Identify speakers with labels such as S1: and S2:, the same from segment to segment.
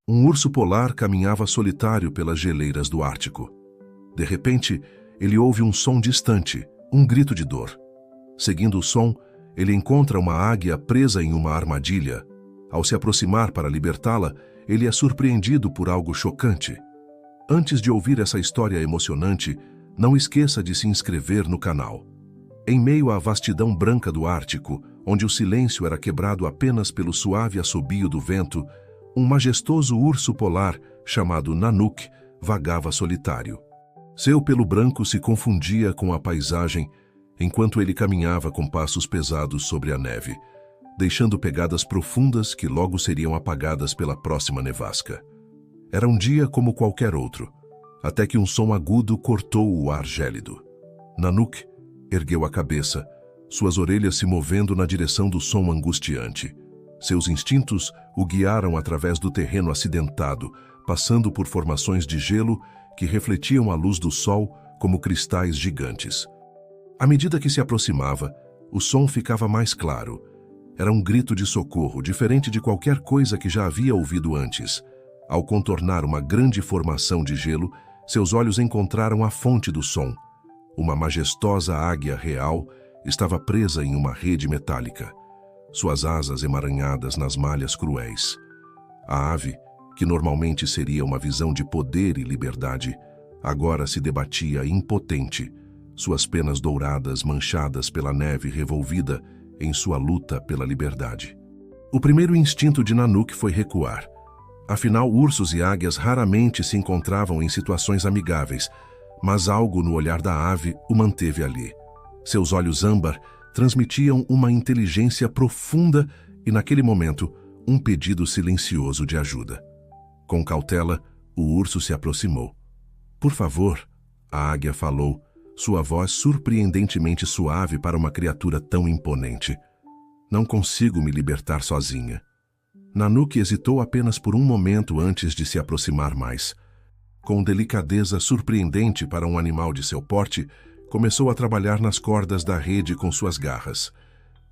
S1: Um urso polar caminhava solitário pelas geleiras do Ártico. De repente, ele ouve um som distante, um grito de dor. Seguindo o som, ele encontra uma águia presa em uma armadilha. Ao se aproximar para libertá-la, ele é surpreendido por algo chocante. Antes de ouvir essa história emocionante, não esqueça de se inscrever no canal. Em meio à vastidão branca do Ártico, onde o silêncio era quebrado apenas pelo suave assobio do vento, um majestoso urso polar, chamado Nanook, vagava solitário. Seu pelo branco se confundia com a paisagem, enquanto ele caminhava com passos pesados sobre a neve, deixando pegadas profundas que logo seriam apagadas pela próxima nevasca. Era um dia como qualquer outro, até que um som agudo cortou o ar gélido. Nanook ergueu a cabeça, suas orelhas se movendo na direção do som angustiante. Seus instintos o guiaram através do terreno acidentado, passando por formações de gelo que refletiam a luz do sol como cristais gigantes. À medida que se aproximava, o som ficava mais claro. Era um grito de socorro, diferente de qualquer coisa que já havia ouvido antes. Ao contornar uma grande formação de gelo, seus olhos encontraram a fonte do som. Uma majestosa águia real estava presa em uma rede metálica, suas asas emaranhadas nas malhas cruéis. A ave, que normalmente seria uma visão de poder e liberdade, agora se debatia impotente, suas penas douradas manchadas pela neve revolvida em sua luta pela liberdade. O primeiro instinto de Nanook foi recuar. Afinal, ursos e águias raramente se encontravam em situações amigáveis, mas algo no olhar da ave o manteve ali. Seus olhos âmbar transmitiam uma inteligência profunda e, naquele momento, um pedido silencioso de ajuda. Com cautela, o urso se aproximou. "Por favor", a águia falou, sua voz surpreendentemente suave para uma criatura tão imponente. "Não consigo me libertar sozinha." Nanook hesitou apenas por um momento antes de se aproximar mais. Com delicadeza surpreendente para um animal de seu porte, começou a trabalhar nas cordas da rede com suas garras.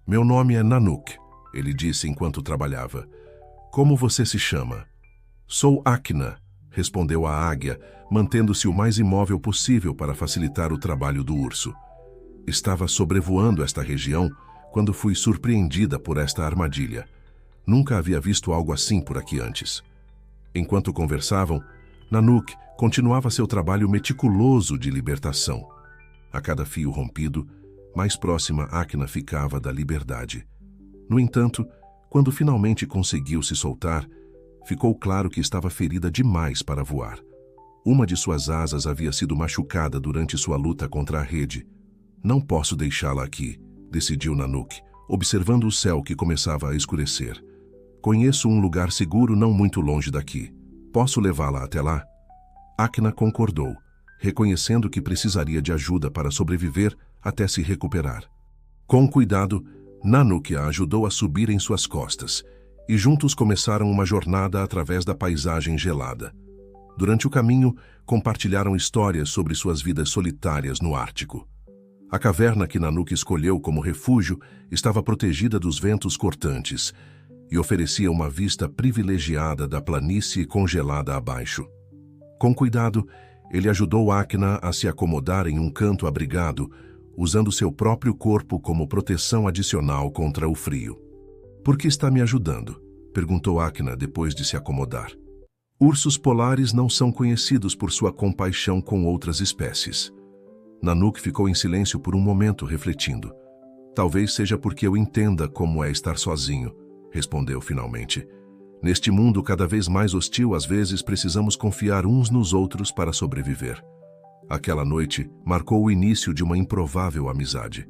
S1: "Meu nome é Nanook", ele disse enquanto trabalhava. "Como você se chama?" "Sou Akna", respondeu a águia, mantendo-se o mais imóvel possível para facilitar o trabalho do urso. "Estava sobrevoando esta região quando fui surpreendida por esta armadilha. Nunca havia visto algo assim por aqui antes." Enquanto conversavam, Nanook continuava seu trabalho meticuloso de libertação. A cada fio rompido, mais próxima Akna ficava da liberdade. No entanto, quando finalmente conseguiu se soltar, ficou claro que estava ferida demais para voar. Uma de suas asas havia sido machucada durante sua luta contra a rede. "Não posso deixá-la aqui", decidiu Nanook, observando o céu que começava a escurecer. "Conheço um lugar seguro não muito longe daqui. Posso levá-la até lá?" Akna concordou, reconhecendo que precisaria de ajuda para sobreviver até se recuperar. Com cuidado, Nanook a ajudou a subir em suas costas, e juntos começaram uma jornada através da paisagem gelada. Durante o caminho, compartilharam histórias sobre suas vidas solitárias no Ártico. A caverna que Nanook escolheu como refúgio estava protegida dos ventos cortantes e oferecia uma vista privilegiada da planície congelada abaixo. Com cuidado, ele ajudou Akna a se acomodar em um canto abrigado, usando seu próprio corpo como proteção adicional contra o frio. "Por que está me ajudando?", perguntou Akna depois de se acomodar. "Ursos polares não são conhecidos por sua compaixão com outras espécies." Nanook ficou em silêncio por um momento, refletindo. "Talvez seja porque eu entenda como é estar sozinho", respondeu finalmente. "Neste mundo cada vez mais hostil, às vezes precisamos confiar uns nos outros para sobreviver." Aquela noite marcou o início de uma improvável amizade.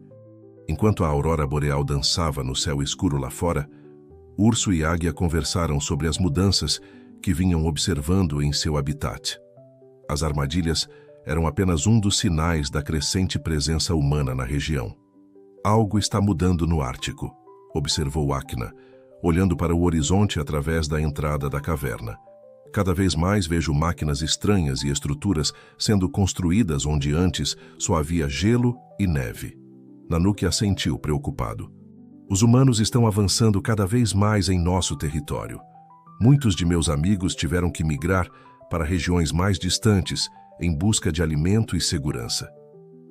S1: Enquanto a aurora boreal dançava no céu escuro lá fora, urso e águia conversaram sobre as mudanças que vinham observando em seu habitat. As armadilhas eram apenas um dos sinais da crescente presença humana na região. "Algo está mudando no Ártico", observou Akna, olhando para o horizonte através da entrada da caverna. "Cada vez mais vejo máquinas estranhas e estruturas sendo construídas onde antes só havia gelo e neve." Nanook assentiu, preocupado. "Os humanos estão avançando cada vez mais em nosso território. Muitos de meus amigos tiveram que migrar para regiões mais distantes em busca de alimento e segurança.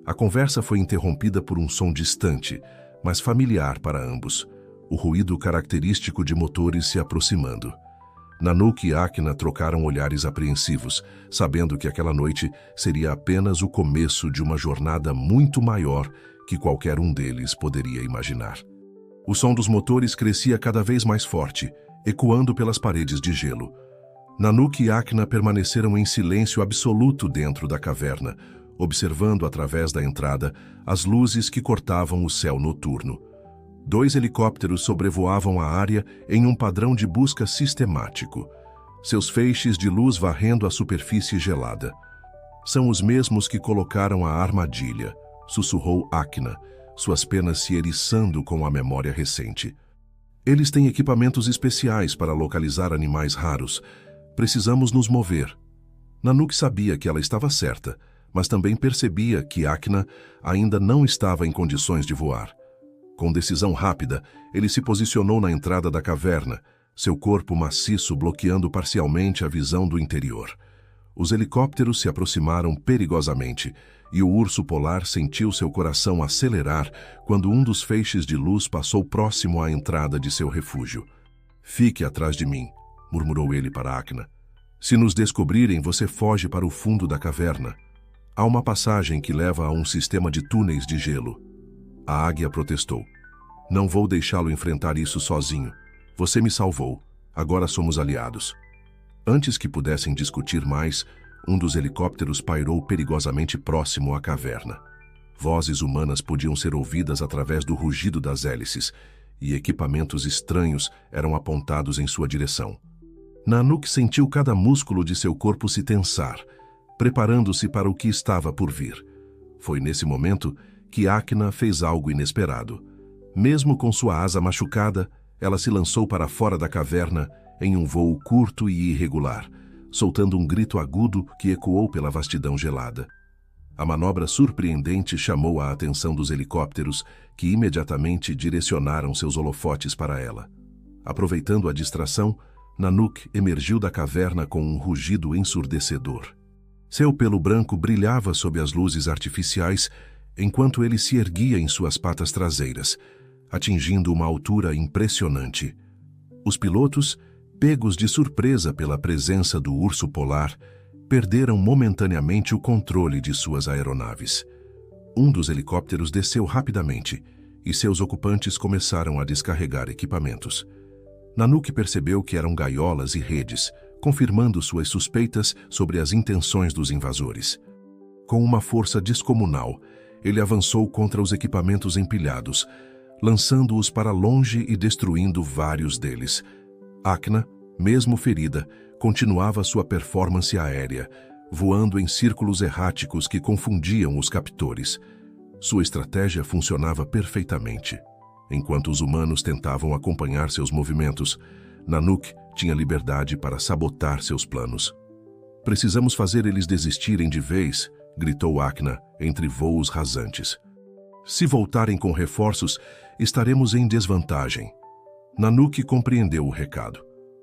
S1: A conversa foi interrompida por um som distante, mas familiar para ambos, o ruído característico de motores se aproximando. Nanook e Akina trocaram olhares apreensivos, sabendo que aquela noite seria apenas o começo de uma jornada muito maior que qualquer um deles poderia imaginar. O som dos motores crescia cada vez mais forte, ecoando pelas paredes de gelo. Nanook e Akina permaneceram em silêncio absoluto dentro da caverna, observando através da entrada as luzes que cortavam o céu noturno. 2 helicópteros sobrevoavam a área em um padrão de busca sistemático, seus feixes de luz varrendo a superfície gelada. São os mesmos que colocaram a armadilha, sussurrou Akina, suas penas se eriçando com a memória recente. Eles têm equipamentos especiais para localizar animais raros. Precisamos nos mover. Nanook sabia que ela estava certa, mas também percebia que Akina ainda não estava em condições de voar. Com decisão rápida, ele se posicionou na entrada da caverna, seu corpo maciço bloqueando parcialmente a visão do interior. Os helicópteros se aproximaram perigosamente, e o urso polar sentiu seu coração acelerar quando um dos feixes de luz passou próximo à entrada de seu refúgio. "Fique atrás de mim", murmurou ele para Akina. "Se nos descobrirem, você foge para o fundo da caverna. Há uma passagem que leva a um sistema de túneis de gelo." A águia protestou. "Não vou deixá-lo enfrentar isso sozinho. Você me salvou. Agora somos aliados." Antes que pudessem discutir mais, um dos helicópteros pairou perigosamente próximo à caverna. Vozes humanas podiam ser ouvidas através do rugido das hélices, e equipamentos estranhos eram apontados em sua direção. Nanook sentiu cada músculo de seu corpo se tensar, preparando-se para o que estava por vir. Foi nesse momento que Akina fez algo inesperado. Mesmo com sua asa machucada, ela se lançou para fora da caverna em um voo curto e irregular, soltando um grito agudo que ecoou pela vastidão gelada. A manobra surpreendente chamou a atenção dos helicópteros, que imediatamente direcionaram seus holofotes para ela. Aproveitando a distração, Nanook emergiu da caverna com um rugido ensurdecedor. Seu pelo branco brilhava sob as luzes artificiais, enquanto ele se erguia em suas patas traseiras, atingindo uma altura impressionante. Os pilotos, pegos de surpresa pela presença do urso polar, perderam momentaneamente o controle de suas aeronaves. Um dos helicópteros desceu rapidamente e seus ocupantes começaram a descarregar equipamentos. Nanook percebeu que eram gaiolas e redes, confirmando suas suspeitas sobre as intenções dos invasores. Com uma força descomunal, ele avançou contra os equipamentos empilhados, lançando-os para longe e destruindo vários deles. Akina, mesmo ferida, continuava sua performance aérea, voando em círculos erráticos que confundiam os captores. Sua estratégia funcionava perfeitamente. Enquanto os humanos tentavam acompanhar seus movimentos, Nanook tinha liberdade para sabotar seus planos. "Precisamos fazer eles desistirem de vez", gritou Akina entre voos rasantes. "Se voltarem com reforços, estaremos em desvantagem." Nanook compreendeu o recado.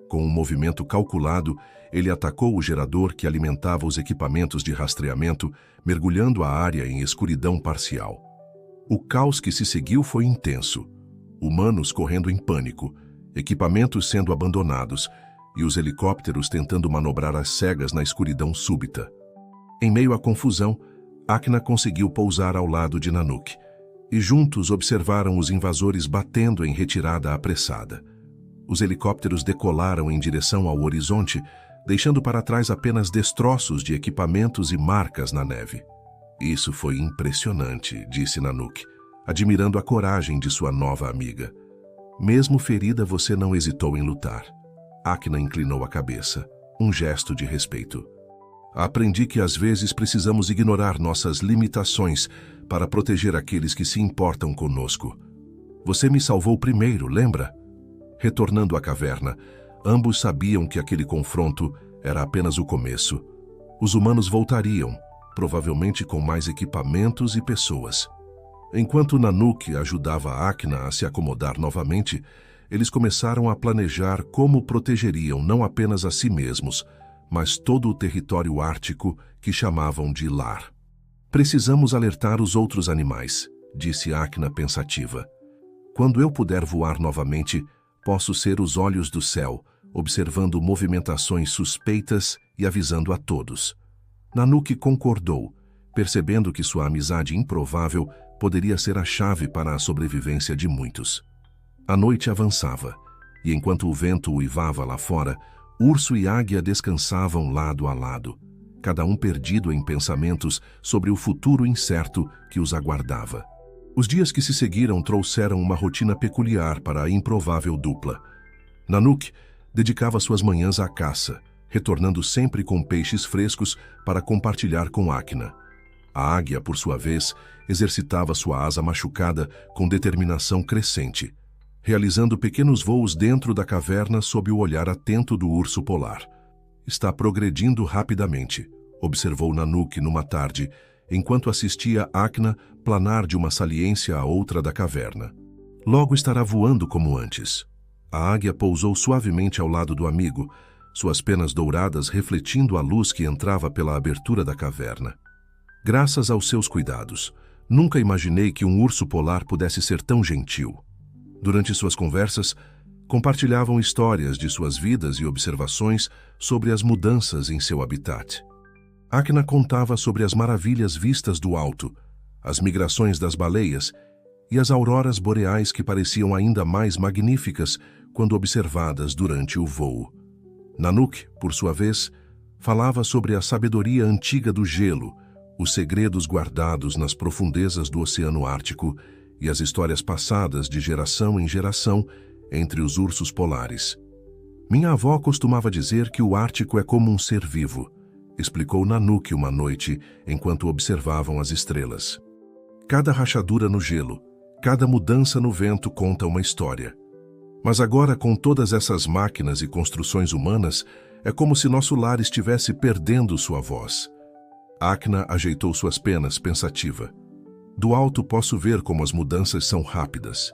S1: Com um movimento calculado, ele atacou o gerador que alimentava os equipamentos de rastreamento, mergulhando a área em escuridão parcial. O caos que se seguiu foi intenso. Humanos correndo em pânico, equipamentos sendo abandonados e os helicópteros tentando manobrar às cegas na escuridão súbita. Em meio à confusão, Akina conseguiu pousar ao lado de Nanook, e juntos observaram os invasores batendo em retirada apressada. Os helicópteros decolaram em direção ao horizonte, deixando para trás apenas destroços de equipamentos e marcas na neve. "Isso foi impressionante", disse Nanook, admirando a coragem de sua nova amiga. "Mesmo ferida, você não hesitou em lutar." Akina inclinou a cabeça, um gesto de respeito. "Aprendi que às vezes precisamos ignorar nossas limitações para proteger aqueles que se importam conosco. Você me salvou primeiro, lembra?" Retornando à caverna, ambos sabiam que aquele confronto era apenas o começo. Os humanos voltariam, provavelmente com mais equipamentos e pessoas. Enquanto Nanook ajudava Akina a se acomodar novamente, eles começaram a planejar como protegeriam não apenas a si mesmos, mas todo o território ártico que chamavam de lar. Precisamos alertar os outros animais, disse Acna pensativa. Quando eu puder voar novamente, posso ser os olhos do céu, observando movimentações suspeitas e avisando a todos. Nanook concordou, percebendo que sua amizade improvável poderia ser a chave para a sobrevivência de muitos. A noite avançava, e enquanto o vento uivava lá fora, urso e águia descansavam lado a lado, cada um perdido em pensamentos sobre o futuro incerto que os aguardava. Os dias que se seguiram trouxeram uma rotina peculiar para a improvável dupla. Nanook dedicava suas manhãs à caça, retornando sempre com peixes frescos para compartilhar com Acna. A águia, por sua vez, exercitava sua asa machucada com determinação crescente, realizando pequenos voos dentro da caverna sob o olhar atento do urso polar. Está progredindo rapidamente, observou Nanook numa tarde, enquanto assistia Acna planar de uma saliência a outra da caverna. Logo estará voando como antes. A águia pousou suavemente ao lado do amigo, suas penas douradas refletindo a luz que entrava pela abertura da caverna. Graças aos seus cuidados, nunca imaginei que um urso polar pudesse ser tão gentil. Durante suas conversas, compartilhavam histórias de suas vidas e observações sobre as mudanças em seu habitat. Acna contava sobre as maravilhas vistas do alto, as migrações das baleias e as auroras boreais que pareciam ainda mais magníficas quando observadas durante o voo. Nanook, por sua vez, falava sobre a sabedoria antiga do gelo, os segredos guardados nas profundezas do Oceano Ártico e as histórias passadas de geração em geração entre os ursos polares. Minha avó costumava dizer que o Ártico é como um ser vivo, explicou Nanook uma noite enquanto observavam as estrelas. Cada rachadura no gelo, cada mudança no vento conta uma história. Mas agora, com todas essas máquinas e construções humanas, é como se nosso lar estivesse perdendo sua voz. Acna ajeitou suas penas, pensativa. Do alto posso ver como as mudanças são rápidas.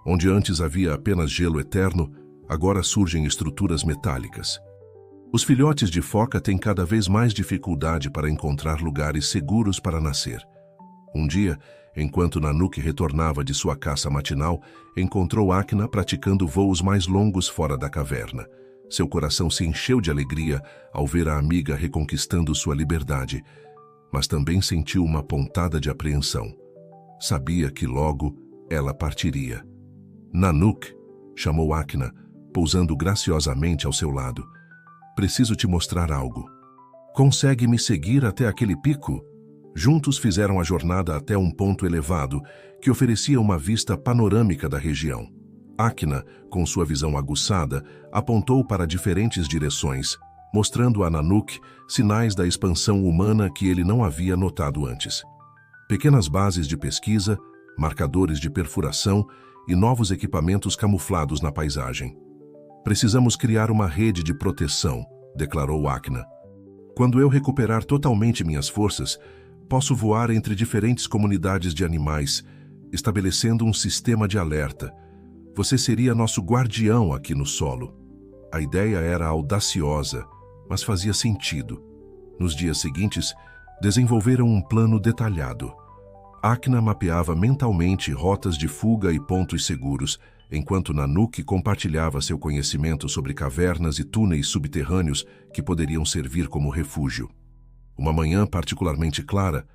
S1: Onde antes havia apenas gelo eterno, agora surgem estruturas metálicas. Os filhotes de foca têm cada vez mais dificuldade para encontrar lugares seguros para nascer. Um dia, enquanto Nanook retornava de sua caça matinal, encontrou Acna praticando voos mais longos fora da caverna. Seu coração se encheu de alegria ao ver a amiga reconquistando sua liberdade, mas também sentiu uma pontada de apreensão. Sabia que logo ela partiria. Nanook, chamou Acna, pousando graciosamente ao seu lado. Preciso te mostrar algo. Consegue me seguir até aquele pico? Juntos fizeram a jornada até um ponto elevado que oferecia uma vista panorâmica da região. Acna, com sua visão aguçada, apontou para diferentes direções, mostrando a Nanook sinais da expansão humana que ele não havia notado antes. Pequenas bases de pesquisa, marcadores de perfuração e novos equipamentos camuflados na paisagem. Precisamos criar uma rede de proteção, declarou Acna. Quando eu recuperar totalmente minhas forças, posso voar entre diferentes comunidades de animais, estabelecendo um sistema de alerta. Você seria nosso guardião aqui no solo. A ideia era audaciosa, mas fazia sentido. Nos dias seguintes, desenvolveram um plano detalhado. Acna mapeava mentalmente rotas de fuga e pontos seguros, enquanto Nanook compartilhava seu conhecimento sobre cavernas e túneis subterrâneos que poderiam servir como refúgio. Uma manhã particularmente clara,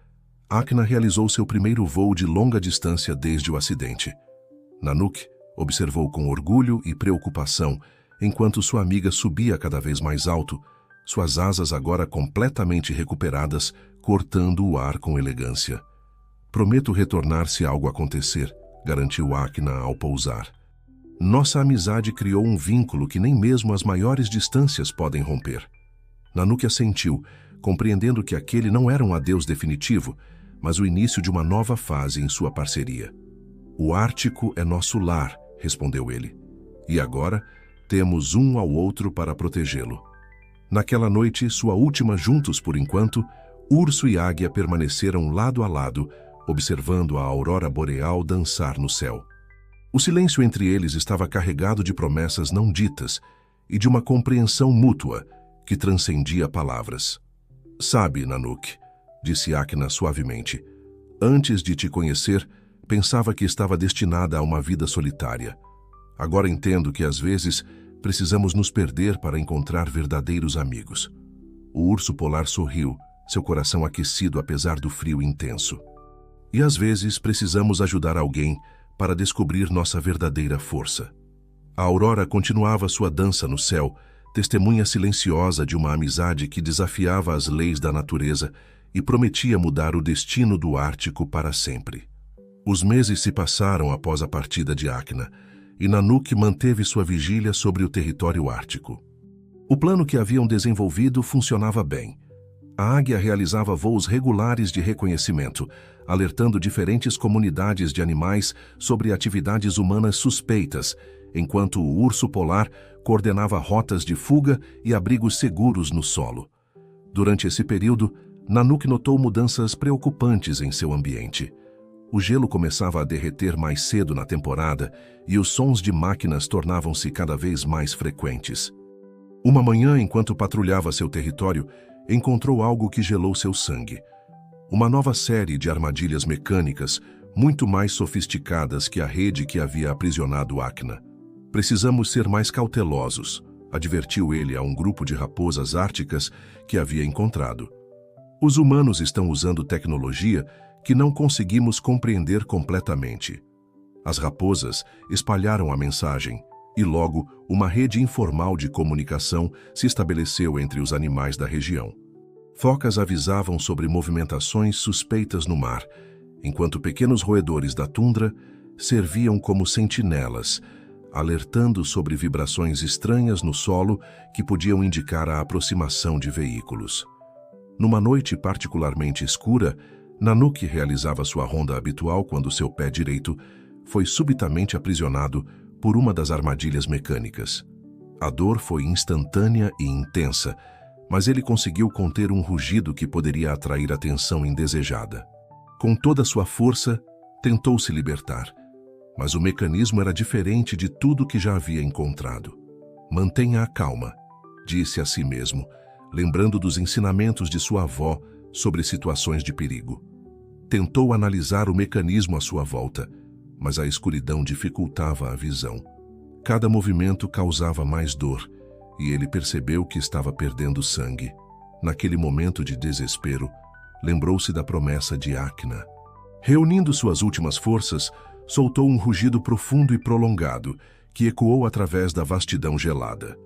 S1: Acna realizou seu primeiro voo de longa distância desde o acidente. Nanook observou com orgulho e preocupação enquanto sua amiga subia cada vez mais alto, suas asas agora completamente recuperadas, cortando o ar com elegância. Prometo retornar se algo acontecer, garantiu Acna ao pousar. Nossa amizade criou um vínculo que nem mesmo as maiores distâncias podem romper. Nanook assentiu, compreendendo que aquele não era um adeus definitivo, mas o início de uma nova fase em sua parceria. O Ártico é nosso lar, respondeu ele. E agora, temos um ao outro para protegê-lo. Naquela noite, sua última juntos por enquanto, urso e águia permaneceram lado a lado, observando a aurora boreal dançar no céu. O silêncio entre eles estava carregado de promessas não ditas e de uma compreensão mútua que transcendia palavras. Sabe, Nanook, disse Akina suavemente, antes de te conhecer, pensava que estava destinada a uma vida solitária. Agora entendo que às vezes precisamos nos perder para encontrar verdadeiros amigos. O urso polar sorriu, seu coração aquecido apesar do frio intenso. E às vezes precisamos ajudar alguém para descobrir nossa verdadeira força. A aurora continuava sua dança no céu, testemunha silenciosa de uma amizade que desafiava as leis da natureza e prometia mudar o destino do Ártico para sempre. Os meses se passaram após a partida de Akina, e Nanook manteve sua vigília sobre o território ártico. O plano que haviam desenvolvido funcionava bem. A águia realizava voos regulares de reconhecimento, alertando diferentes comunidades de animais sobre atividades humanas suspeitas, enquanto o urso polar coordenava rotas de fuga e abrigos seguros no solo. Durante esse período, Nanook notou mudanças preocupantes em seu ambiente. O gelo começava a derreter mais cedo na temporada e os sons de máquinas tornavam-se cada vez mais frequentes. Uma manhã, enquanto patrulhava seu território, encontrou algo que gelou seu sangue. Uma nova série de armadilhas mecânicas, muito mais sofisticadas que a rede que havia aprisionado Akina. Precisamos ser mais cautelosos, advertiu ele a um grupo de raposas árticas que havia encontrado. Os humanos estão usando tecnologia que não conseguimos compreender completamente. As raposas espalharam a mensagem e logo uma rede informal de comunicação se estabeleceu entre os animais da região. Focas avisavam sobre movimentações suspeitas no mar, enquanto pequenos roedores da tundra serviam como sentinelas, alertando sobre vibrações estranhas no solo que podiam indicar a aproximação de veículos. Numa noite particularmente escura, Nanook realizava sua ronda habitual quando seu pé direito foi subitamente aprisionado por uma das armadilhas mecânicas. A dor foi instantânea e intensa, mas ele conseguiu conter um rugido que poderia atrair atenção indesejada. Com toda sua força, tentou se libertar, mas o mecanismo era diferente de tudo que já havia encontrado. Mantenha a calma, disse a si mesmo, lembrando dos ensinamentos de sua avó sobre situações de perigo. Tentou analisar o mecanismo à sua volta, mas a escuridão dificultava a visão. Cada movimento causava mais dor, e ele percebeu que estava perdendo sangue. Naquele momento de desespero, lembrou-se da promessa de Akina. Reunindo suas últimas forças, soltou um rugido profundo e prolongado, que ecoou através da vastidão gelada.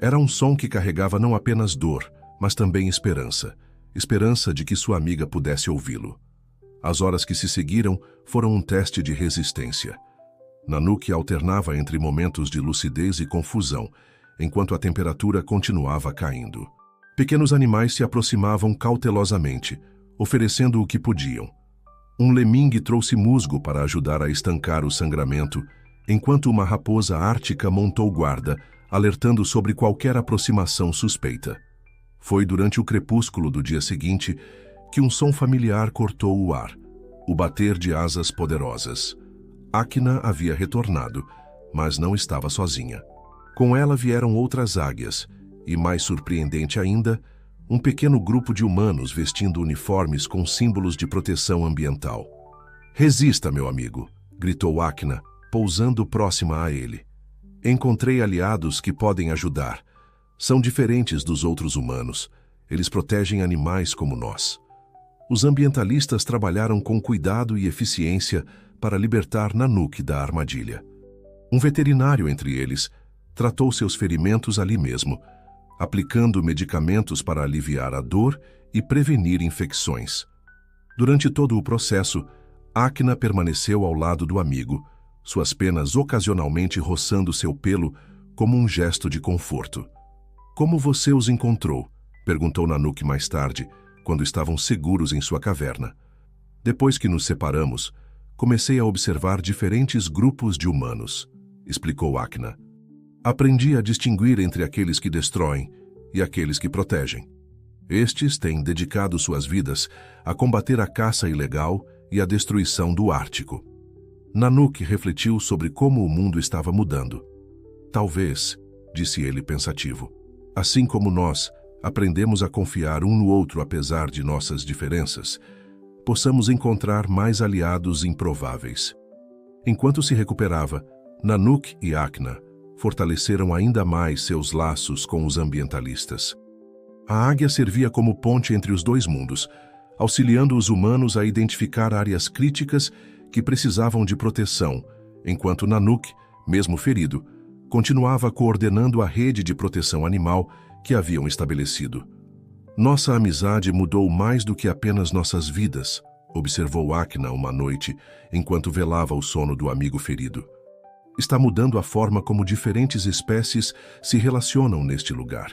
S1: Era um som que carregava não apenas dor, mas também esperança. Esperança de que sua amiga pudesse ouvi-lo. As horas que se seguiram foram um teste de resistência. Nanook alternava entre momentos de lucidez e confusão, enquanto a temperatura continuava caindo. Pequenos animais se aproximavam cautelosamente, oferecendo o que podiam. Um lemingue trouxe musgo para ajudar a estancar o sangramento, enquanto uma raposa ártica montou guarda, alertando sobre qualquer aproximação suspeita. Foi durante o crepúsculo do dia seguinte que um som familiar cortou o ar, o bater de asas poderosas. Akina havia retornado, mas não estava sozinha. Com ela vieram outras águias, e mais surpreendente ainda, um pequeno grupo de humanos vestindo uniformes com símbolos de proteção ambiental. "Resista, meu amigo", gritou Akina, pousando próxima a ele. "Encontrei aliados que podem ajudar. São diferentes dos outros humanos. Eles protegem animais como nós." Os ambientalistas trabalharam com cuidado e eficiência para libertar Nanook da armadilha. Um veterinário entre eles tratou seus ferimentos ali mesmo, aplicando medicamentos para aliviar a dor e prevenir infecções. Durante todo o processo, Akina permaneceu ao lado do amigo, suas penas ocasionalmente roçando seu pelo como um gesto de conforto. "Como você os encontrou?", perguntou Nanook mais tarde, quando estavam seguros em sua caverna. "Depois que nos separamos, comecei a observar diferentes grupos de humanos", explicou Akina. "Aprendi a distinguir entre aqueles que destroem e aqueles que protegem. Estes têm dedicado suas vidas a combater a caça ilegal e a destruição do Ártico." Nanook refletiu sobre como o mundo estava mudando. Talvez, disse ele pensativo, assim como nós aprendemos a confiar um no outro apesar de nossas diferenças, possamos encontrar mais aliados improváveis. Enquanto se recuperava, Nanook e Akna fortaleceram ainda mais seus laços com os ambientalistas. A águia servia como ponte entre os dois mundos, auxiliando os humanos a identificar áreas críticas que precisavam de proteção, enquanto Nanook, mesmo ferido, continuava coordenando a rede de proteção animal que haviam estabelecido. Nossa amizade mudou mais do que apenas nossas vidas, observou Akna uma noite, enquanto velava o sono do amigo ferido. Está mudando a forma como diferentes espécies se relacionam neste lugar.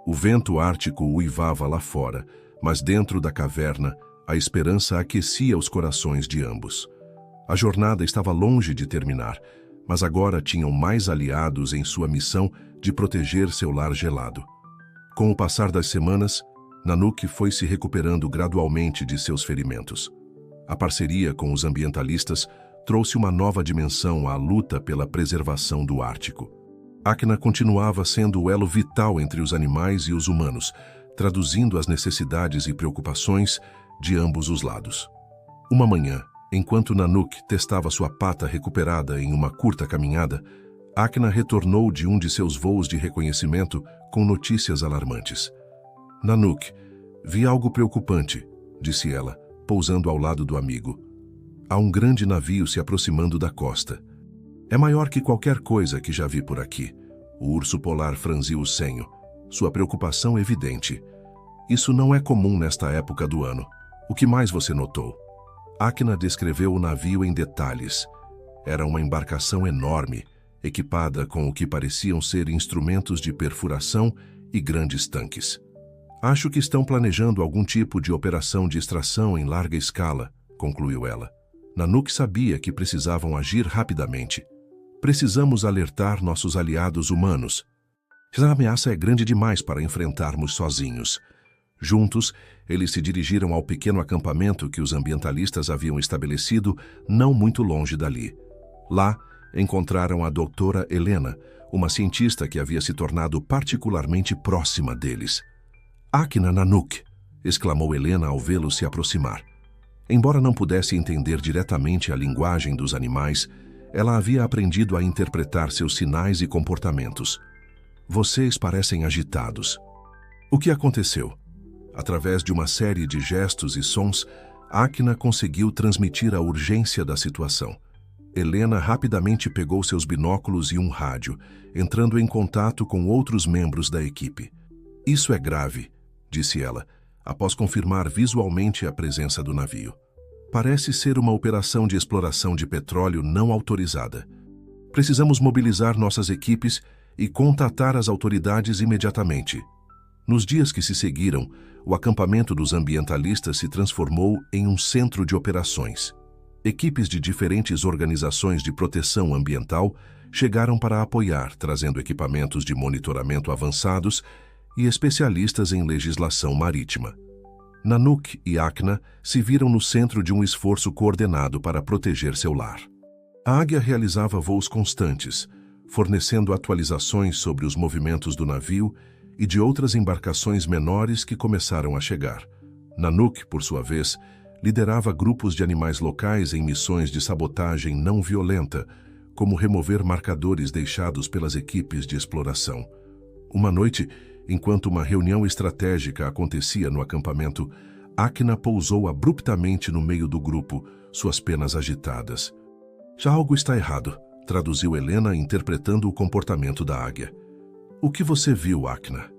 S1: O vento ártico uivava lá fora, mas dentro da caverna, a esperança aquecia os corações de ambos. A jornada estava longe de terminar, mas agora tinham mais aliados em sua missão de proteger seu lar gelado. Com o passar das semanas, Nanook foi se recuperando gradualmente de seus ferimentos. A parceria com os ambientalistas trouxe uma nova dimensão à luta pela preservação do Ártico. Akna continuava sendo o elo vital entre os animais e os humanos, traduzindo as necessidades e preocupações de ambos os lados. Uma manhã, enquanto Nanook testava sua pata recuperada em uma curta caminhada, Akna retornou de um de seus voos de reconhecimento com notícias alarmantes. Nanook, vi algo preocupante, disse ela, pousando ao lado do amigo. Há um grande navio se aproximando da costa. É maior que qualquer coisa que já vi por aqui. O urso polar franziu o senho, sua preocupação evidente. Isso não é comum nesta época do ano. O que mais você notou? Akna descreveu o navio em detalhes. Era uma embarcação enorme, equipada com o que pareciam ser instrumentos de perfuração e grandes tanques. Acho que estão planejando algum tipo de operação de extração em larga escala, concluiu ela. Nanook sabia que precisavam agir rapidamente. Precisamos alertar nossos aliados humanos. Essa ameaça é grande demais para enfrentarmos sozinhos. Juntos, eles se dirigiram ao pequeno acampamento que os ambientalistas haviam estabelecido não muito longe dali. Lá, encontraram a doutora Helena, uma cientista que havia se tornado particularmente próxima deles. Akna Nanook! Exclamou Helena ao vê-lo se aproximar. Embora não pudesse entender diretamente a linguagem dos animais, ela havia aprendido a interpretar seus sinais e comportamentos. Vocês parecem agitados. O que aconteceu? Através de uma série de gestos e sons, Akna conseguiu transmitir a urgência da situação. Helena rapidamente pegou seus binóculos e um rádio, entrando em contato com outros membros da equipe. Isso é grave, disse ela, após confirmar visualmente a presença do navio. Parece ser uma operação de exploração de petróleo não autorizada. Precisamos mobilizar nossas equipes e contatar as autoridades imediatamente. Nos dias que se seguiram, o acampamento dos ambientalistas se transformou em um centro de operações. Equipes de diferentes organizações de proteção ambiental chegaram para apoiar, trazendo equipamentos de monitoramento avançados e especialistas em legislação marítima. Nanook e Akna se viram no centro de um esforço coordenado para proteger seu lar. A águia realizava voos constantes, fornecendo atualizações sobre os movimentos do navio e de outras embarcações menores que começaram a chegar. Nanook, por sua vez, liderava grupos de animais locais em missões de sabotagem não violenta, como remover marcadores deixados pelas equipes de exploração. Uma noite, enquanto uma reunião estratégica acontecia no acampamento, Akna pousou abruptamente no meio do grupo, suas penas agitadas. Já algo está errado, traduziu Helena, interpretando o comportamento da águia. O que você viu, Akna?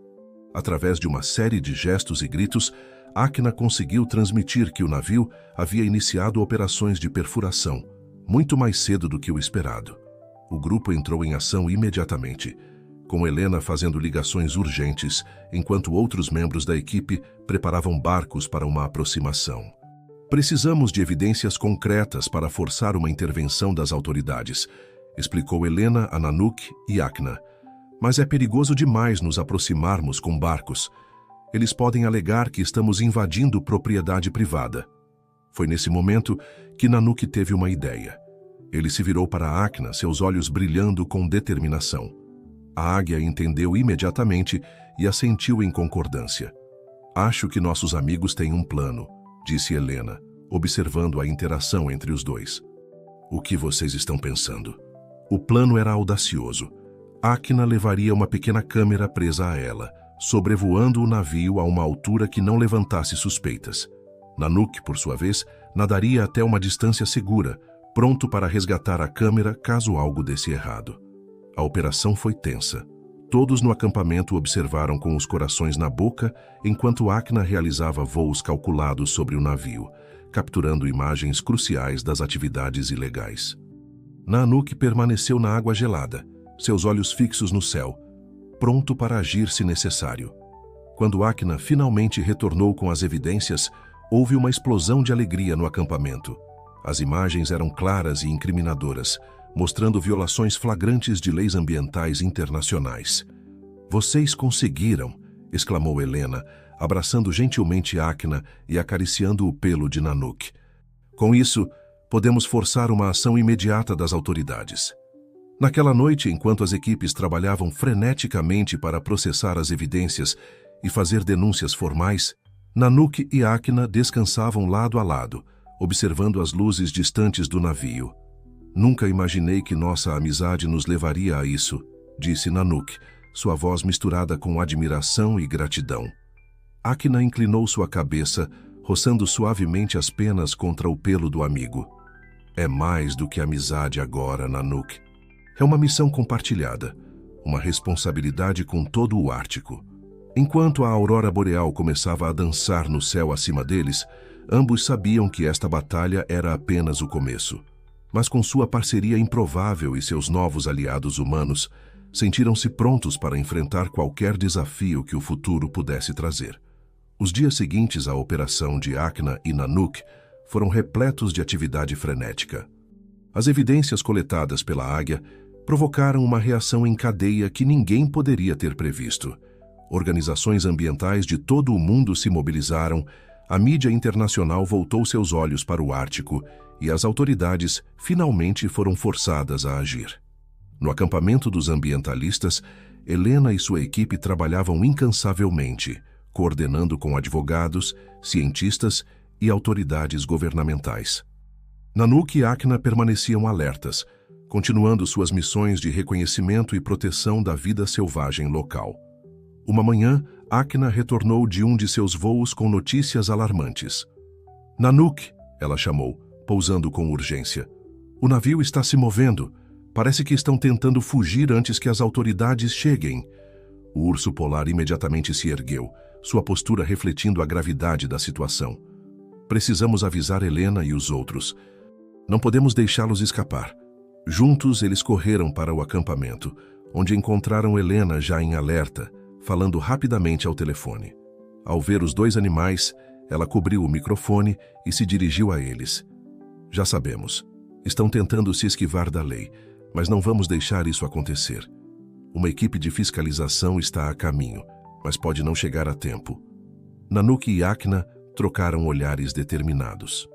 S1: Através de uma série de gestos e gritos, Akna conseguiu transmitir que o navio havia iniciado operações de perfuração, muito mais cedo do que o esperado. O grupo entrou em ação imediatamente, com Helena fazendo ligações urgentes, enquanto outros membros da equipe preparavam barcos para uma aproximação. Precisamos de evidências concretas para forçar uma intervenção das autoridades, explicou Helena a Nanook e Akna. Mas é perigoso demais nos aproximarmos com barcos. Eles podem alegar que estamos invadindo propriedade privada. Foi nesse momento que Nanook teve uma ideia. Ele se virou para Acna, seus olhos brilhando com determinação. A águia entendeu imediatamente e assentiu em concordância. Acho que nossos amigos têm um plano, disse Helena, observando a interação entre os dois. O que vocês estão pensando? O plano era audacioso. Acna levaria uma pequena câmera presa a ela, sobrevoando o navio a uma altura que não levantasse suspeitas. Nanook, por sua vez, nadaria até uma distância segura, pronto para resgatar a câmera caso algo desse errado. A operação foi tensa. Todos no acampamento observaram com os corações na boca enquanto Acna realizava voos calculados sobre o navio, capturando imagens cruciais das atividades ilegais. Nanook permaneceu na água gelada, seus olhos fixos no céu, pronto para agir se necessário. Quando Acna finalmente retornou com as evidências, houve uma explosão de alegria no acampamento. As imagens eram claras e incriminadoras, mostrando violações flagrantes de leis ambientais internacionais. "Vocês conseguiram!" exclamou Helena, abraçando gentilmente Acna e acariciando o pelo de Nanook. "Com isso, podemos forçar uma ação imediata das autoridades." Naquela noite, enquanto as equipes trabalhavam freneticamente para processar as evidências e fazer denúncias formais, Nanook e Acna descansavam lado a lado, observando as luzes distantes do navio. "Nunca imaginei que nossa amizade nos levaria a isso", disse Nanook, sua voz misturada com admiração e gratidão. Acna inclinou sua cabeça, roçando suavemente as penas contra o pelo do amigo. "É mais do que amizade agora, Nanook. É uma missão compartilhada, uma responsabilidade com todo o Ártico." Enquanto a aurora boreal começava a dançar no céu acima deles, ambos sabiam que esta batalha era apenas o começo. Mas com sua parceria improvável e seus novos aliados humanos, sentiram-se prontos para enfrentar qualquer desafio que o futuro pudesse trazer. Os dias seguintes à operação de Acna e Nanook foram repletos de atividade frenética. As evidências coletadas pela águia provocaram uma reação em cadeia que ninguém poderia ter previsto. Organizações ambientais de todo o mundo se mobilizaram, a mídia internacional voltou seus olhos para o Ártico e as autoridades finalmente foram forçadas a agir. No acampamento dos ambientalistas, Helena e sua equipe trabalhavam incansavelmente, coordenando com advogados, cientistas e autoridades governamentais. Nanook e Acna permaneciam alertas, continuando suas missões de reconhecimento e proteção da vida selvagem local. Uma manhã, Acna retornou de um de seus voos com notícias alarmantes. "Nanook", ela chamou, pousando com urgência. "O navio está se movendo. Parece que estão tentando fugir antes que as autoridades cheguem." O urso polar imediatamente se ergueu, sua postura refletindo a gravidade da situação. "Precisamos avisar Helena e os outros. Não podemos deixá-los escapar." Juntos, eles correram para o acampamento, onde encontraram Helena já em alerta, falando rapidamente ao telefone. Ao ver os dois animais, ela cobriu o microfone e se dirigiu a eles. "Já sabemos. Estão tentando se esquivar da lei, mas não vamos deixar isso acontecer. Uma equipe de fiscalização está a caminho, mas pode não chegar a tempo." Nanook e Acna trocaram olhares determinados.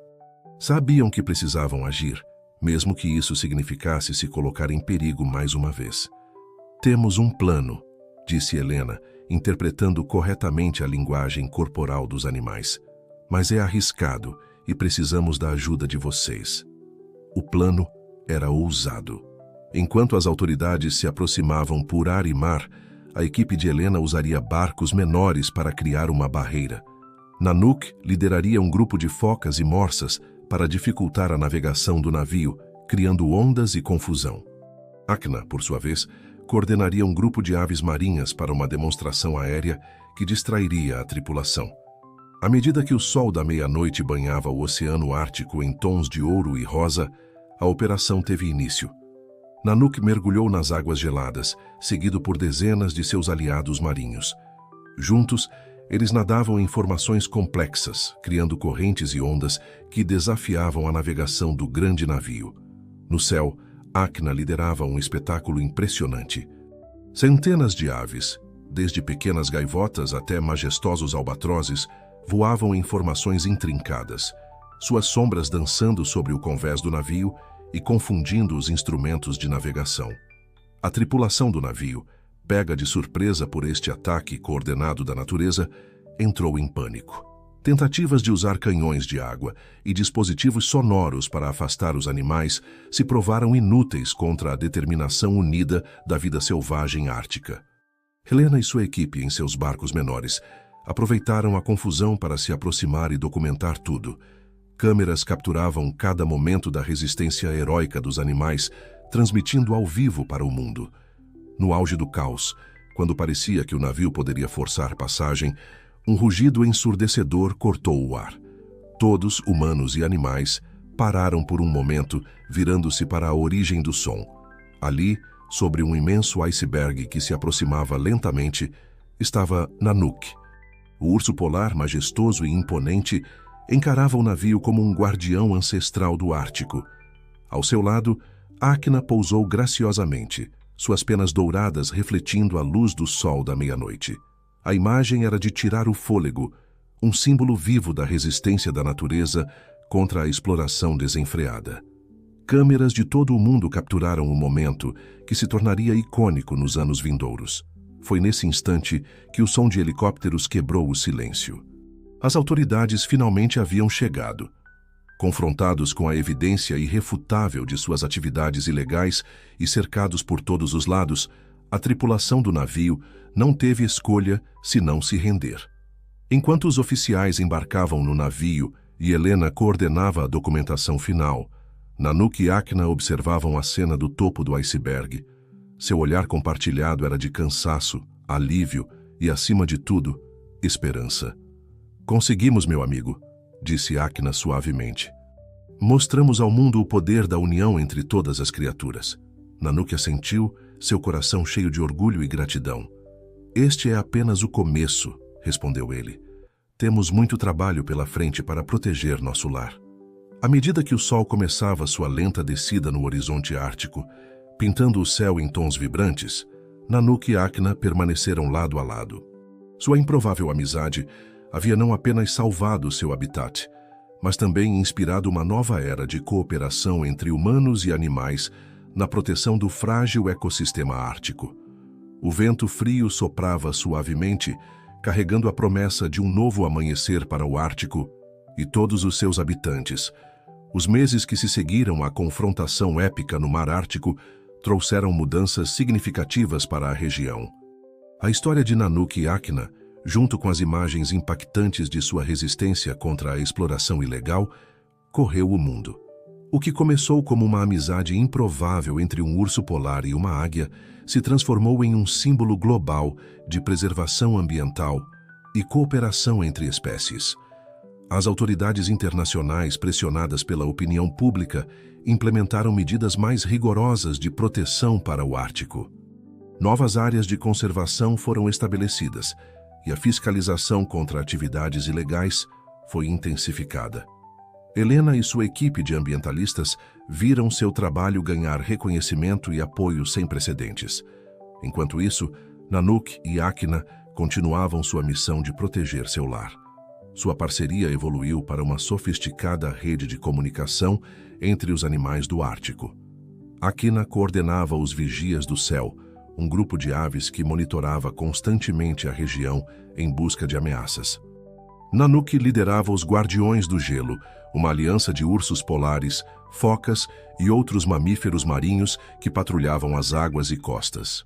S1: Sabiam que precisavam agir, mesmo que isso significasse se colocar em perigo mais uma vez. "Temos um plano", disse Helena, interpretando corretamente a linguagem corporal dos animais. "Mas é arriscado e precisamos da ajuda de vocês." O plano era ousado. Enquanto as autoridades se aproximavam por ar e mar, a equipe de Helena usaria barcos menores para criar uma barreira. Nanook lideraria um grupo de focas e morsas para dificultar a navegação do navio, criando ondas e confusão. Acna, por sua vez, coordenaria um grupo de aves marinhas para uma demonstração aérea que distrairia a tripulação. À medida que o sol da meia-noite banhava o Oceano Ártico em tons de ouro e rosa, a operação teve início. Nanook mergulhou nas águas geladas, seguido por dezenas de seus aliados marinhos. Juntos, eles nadavam em formações complexas, criando correntes e ondas que desafiavam a navegação do grande navio. No céu, Acna liderava um espetáculo impressionante. Centenas de aves, desde pequenas gaivotas até majestosos albatrozes, voavam em formações intrincadas, suas sombras dançando sobre o convés do navio e confundindo os instrumentos de navegação. A tripulação do navio, pega de surpresa por este ataque coordenado da natureza, entrou em pânico. Tentativas de usar canhões de água e dispositivos sonoros para afastar os animais se provaram inúteis contra a determinação unida da vida selvagem ártica. Helena e sua equipe, em seus barcos menores, aproveitaram a confusão para se aproximar e documentar tudo. Câmeras capturavam cada momento da resistência heróica dos animais, transmitindo ao vivo para o mundo. No auge do caos, quando parecia que o navio poderia forçar passagem, um rugido ensurdecedor cortou o ar. Todos, humanos e animais, pararam por um momento, virando-se para a origem do som. Ali, sobre um imenso iceberg que se aproximava lentamente, estava Nanook. O urso polar, majestoso e imponente, encarava o navio como um guardião ancestral do Ártico. Ao seu lado, Áquina pousou graciosamente, suas penas douradas refletindo a luz do sol da meia-noite. A imagem era de tirar o fôlego, um símbolo vivo da resistência da natureza contra a exploração desenfreada. Câmeras de todo o mundo capturaram o momento, que se tornaria icônico nos anos vindouros. Foi nesse instante que o som de helicópteros quebrou o silêncio. As autoridades finalmente haviam chegado. Confrontados com a evidência irrefutável de suas atividades ilegais e cercados por todos os lados, a tripulação do navio não teve escolha senão se render. Enquanto os oficiais embarcavam no navio e Helena coordenava a documentação final, Nanook e Áquina observavam a cena do topo do iceberg. Seu olhar compartilhado era de cansaço, alívio e, acima de tudo, esperança. "Conseguimos, meu amigo", disse Áquina suavemente. "Mostramos ao mundo o poder da união entre todas as criaturas." Nanook assentiu, seu coração cheio de orgulho e gratidão. "Este é apenas o começo", respondeu ele. "Temos muito trabalho pela frente para proteger nosso lar." À medida que o sol começava sua lenta descida no horizonte ártico, pintando o céu em tons vibrantes, Nanook e Áquina permaneceram lado a lado. Sua improvável amizade havia não apenas salvado seu habitat, mas também inspirado uma nova era de cooperação entre humanos e animais na proteção do frágil ecossistema ártico. O vento frio soprava suavemente, carregando a promessa de um novo amanhecer para o Ártico e todos os seus habitantes. Os meses que se seguiram à confrontação épica no Mar Ártico trouxeram mudanças significativas para a região. A história de Nanook e Áquina, junto com as imagens impactantes de sua resistência contra a exploração ilegal, correu o mundo. O que começou como uma amizade improvável entre um urso polar e uma águia se transformou em um símbolo global de preservação ambiental e cooperação entre espécies. As autoridades internacionais, pressionadas pela opinião pública, implementaram medidas mais rigorosas de proteção para o Ártico. Novas áreas de conservação foram estabelecidas e a fiscalização contra atividades ilegais foi intensificada. Helena e sua equipe de ambientalistas viram seu trabalho ganhar reconhecimento e apoio sem precedentes. Enquanto isso, Nanook e Áquina continuavam sua missão de proteger seu lar. Sua parceria evoluiu para uma sofisticada rede de comunicação entre os animais do Ártico. Áquina coordenava os Vigias do Céu, um grupo de aves que monitorava constantemente a região em busca de ameaças. Nanook liderava os Guardiões do Gelo, uma aliança de ursos polares, focas e outros mamíferos marinhos que patrulhavam as águas e costas.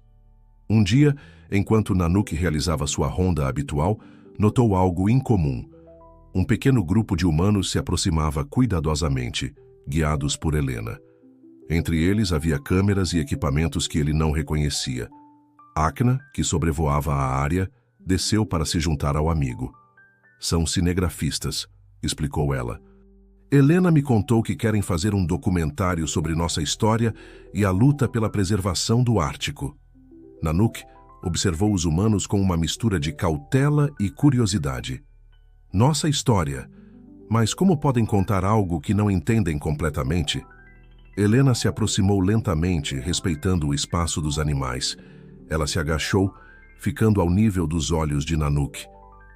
S1: Um dia, enquanto Nanook realizava sua ronda habitual, notou algo incomum. Um pequeno grupo de humanos se aproximava cuidadosamente, guiados por Helena. Entre eles havia câmeras e equipamentos que ele não reconhecia. Áquina, que sobrevoava a área, desceu para se juntar ao amigo. "São cinegrafistas", explicou ela. "Helena me contou que querem fazer um documentário sobre nossa história e a luta pela preservação do Ártico." Nanook observou os humanos com uma mistura de cautela e curiosidade. "Nossa história? Mas como podem contar algo que não entendem completamente?" Helena se aproximou lentamente, respeitando o espaço dos animais. Ela se agachou, ficando ao nível dos olhos de Nanook.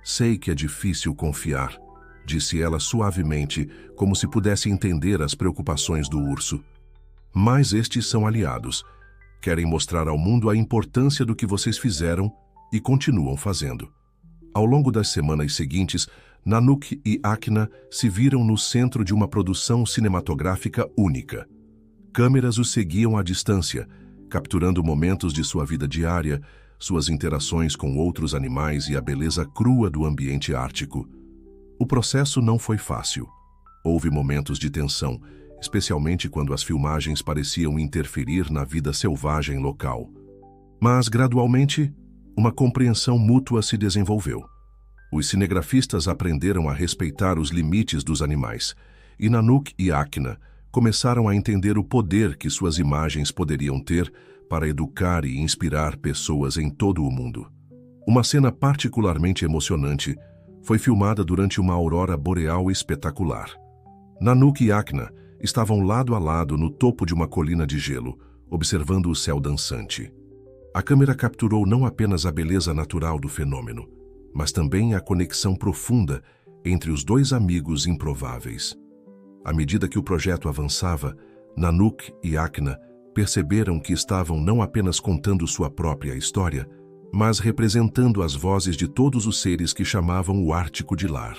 S1: "Sei que é difícil confiar", disse ela suavemente, como se pudesse entender as preocupações do urso. mais estes são aliados. Querem mostrar ao mundo a importância do que vocês fizeram e continuam fazendo. Ao longo das semanas seguintes, Nanook e Akina se viram no centro de uma produção cinematográfica única. Câmeras os seguiam à distância, capturando momentos de sua vida diária, suas interações com outros animais e a beleza crua do ambiente ártico. O processo não foi fácil. Houve momentos de tensão, especialmente quando as filmagens pareciam interferir na vida selvagem local. Mas, gradualmente, uma compreensão mútua se desenvolveu. Os cinegrafistas aprenderam a respeitar os limites dos animais, e Nanook e Akina começaram a entender o poder que suas imagens poderiam ter para educar e inspirar pessoas em todo o mundo. Uma cena particularmente emocionante foi filmada durante uma aurora boreal espetacular. Nanook e Akina estavam lado a lado no topo de uma colina de gelo, observando o céu dançante. A câmera capturou não apenas a beleza natural do fenômeno, mas também a conexão profunda entre os dois amigos improváveis. À medida que o projeto avançava, Nanook e Akina perceberam que estavam não apenas contando sua própria história, mas representando as vozes de todos os seres que chamavam o Ártico de lar.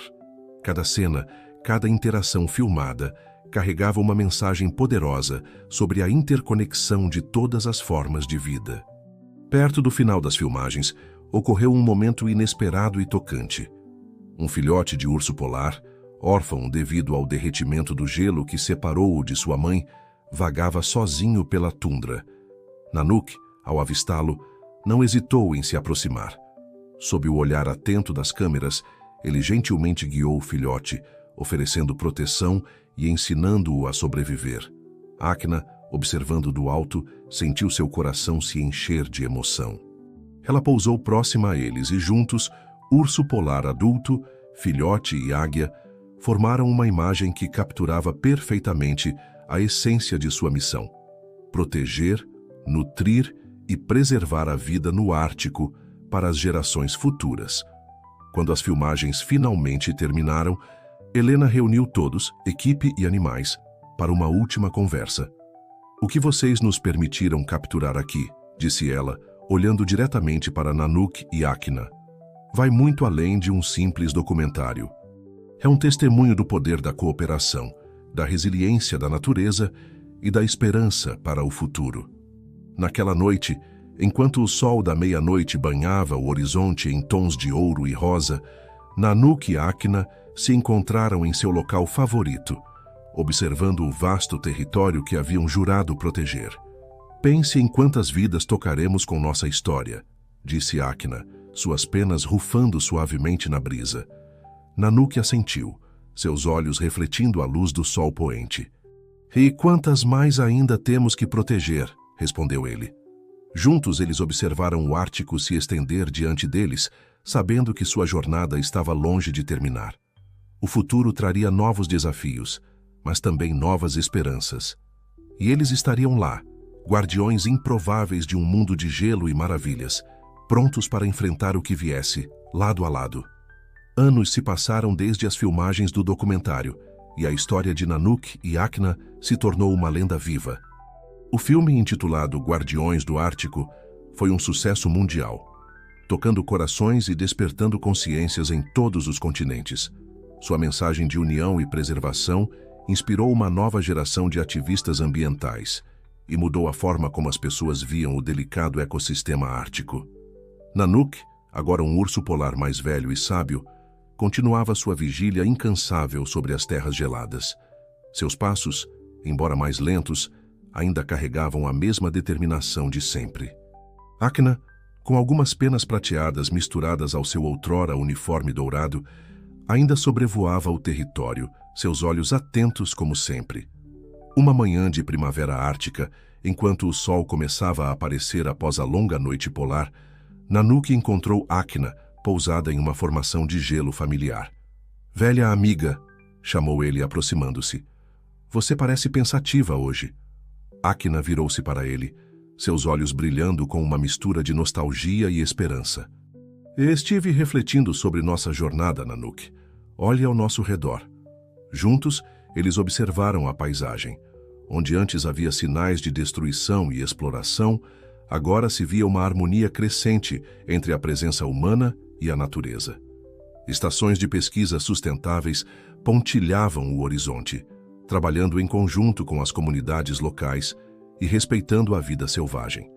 S1: Cada cena, cada interação filmada, carregava uma mensagem poderosa sobre a interconexão de todas as formas de vida. Perto do final das filmagens, ocorreu um momento inesperado e tocante. Um filhote de urso polar, órfão devido ao derretimento do gelo que separou-o de sua mãe, vagava sozinho pela tundra. Nanook, ao avistá-lo, não hesitou em se aproximar. Sob o olhar atento das câmeras, ele gentilmente guiou o filhote, oferecendo proteção e ensinando-o a sobreviver. Akina, observando do alto, sentiu seu coração se encher de emoção. Ela pousou próxima a eles e juntos, urso polar adulto, filhote e águia, formaram uma imagem que capturava perfeitamente a essência de sua missão: proteger, nutrir e preservar a vida no Ártico para as gerações futuras. Quando as filmagens finalmente terminaram, Helena reuniu todos, equipe e animais, para uma última conversa. "O que vocês nos permitiram capturar aqui", disse ela, olhando diretamente para Nanook e Akina, "vai muito além de um simples documentário. É um testemunho do poder da cooperação, da resiliência da natureza e da esperança para o futuro." Naquela noite, enquanto o sol da meia-noite banhava o horizonte em tons de ouro e rosa, Nanook e Akina se encontraram em seu local favorito, observando o vasto território que haviam jurado proteger. "Pense em quantas vidas tocaremos com nossa história", disse Akina, suas penas rufando suavemente na brisa. Nanook assentiu, seus olhos refletindo a luz do sol poente. "E quantas mais ainda temos que proteger?", respondeu ele. Juntos eles observaram o Ártico se estender diante deles, sabendo que sua jornada estava longe de terminar. O futuro traria novos desafios, mas também novas esperanças. E eles estariam lá, guardiões improváveis de um mundo de gelo e maravilhas, prontos para enfrentar o que viesse, lado a lado. Anos se passaram desde as filmagens do documentário, e a história de Nanook e Akina se tornou uma lenda viva. O filme, intitulado Guardiões do Ártico, foi um sucesso mundial, tocando corações e despertando consciências em todos os continentes. Sua mensagem de união e preservação inspirou uma nova geração de ativistas ambientais e mudou a forma como as pessoas viam o delicado ecossistema ártico. Nanook, agora um urso polar mais velho e sábio, continuava sua vigília incansável sobre as terras geladas. Seus passos, embora mais lentos, ainda carregavam a mesma determinação de sempre. Akina, com algumas penas prateadas misturadas ao seu outrora uniforme dourado, ainda sobrevoava o território, seus olhos atentos como sempre. Uma manhã de primavera ártica, enquanto o sol começava a aparecer após a longa noite polar, Nanook encontrou Akina, pousada em uma formação de gelo familiar. "Velha amiga", chamou ele aproximando-se. "Você parece pensativa hoje." Akina virou-se para ele, seus olhos brilhando com uma mistura de nostalgia e esperança. "Estive refletindo sobre nossa jornada, Nanook. Olhe ao nosso redor." Juntos, eles observaram a paisagem. Onde antes havia sinais de destruição e exploração, agora se via uma harmonia crescente entre a presença humana e a natureza. Estações de pesquisa sustentáveis pontilhavam o horizonte, trabalhando em conjunto com as comunidades locais e respeitando a vida selvagem.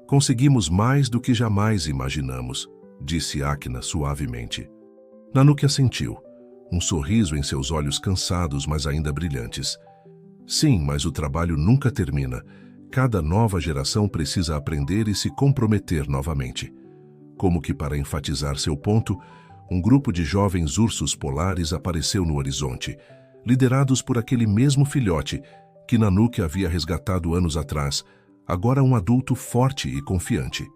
S1: Conseguimos mais do que jamais imaginamos, disse Akna suavemente. Nanook assentiu, um sorriso em seus olhos cansados, mas ainda brilhantes. Sim, mas o trabalho nunca termina. Cada nova geração precisa aprender e se comprometer novamente. Como que para enfatizar seu ponto, um grupo de jovens ursos polares apareceu no horizonte, liderados por aquele mesmo filhote que Nanook havia resgatado anos atrás, agora um adulto forte e confiante.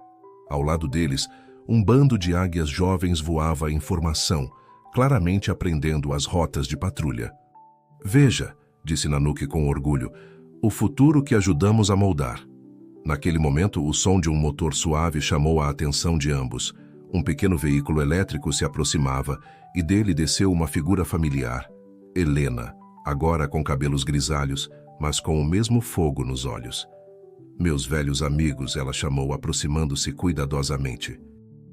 S1: Ao lado deles, um bando de águias jovens voava em formação, claramente aprendendo as rotas de patrulha. Veja, disse Nanook com orgulho, o futuro que ajudamos a moldar. Naquele momento, o som de um motor suave chamou a atenção de ambos. Um pequeno veículo elétrico se aproximava e dele desceu uma figura familiar, Helena, agora com cabelos grisalhos, mas com o mesmo fogo nos olhos. Meus velhos amigos, ela chamou, aproximando-se cuidadosamente.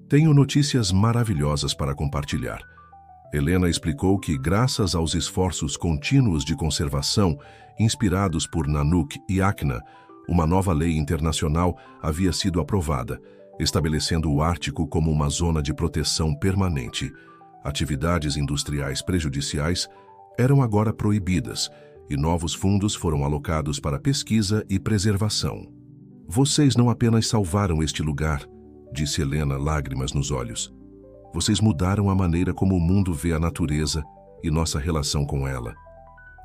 S1: Tenho notícias maravilhosas para compartilhar. Helena explicou que, graças aos esforços contínuos de conservação, inspirados por Nanook e Akna, uma nova lei internacional havia sido aprovada, estabelecendo o Ártico como uma zona de proteção permanente. Atividades industriais prejudiciais eram agora proibidas e novos fundos foram alocados para pesquisa e preservação. Vocês não apenas salvaram este lugar, disse Helena, lágrimas nos olhos. Vocês mudaram a maneira como o mundo vê a natureza e nossa relação com ela.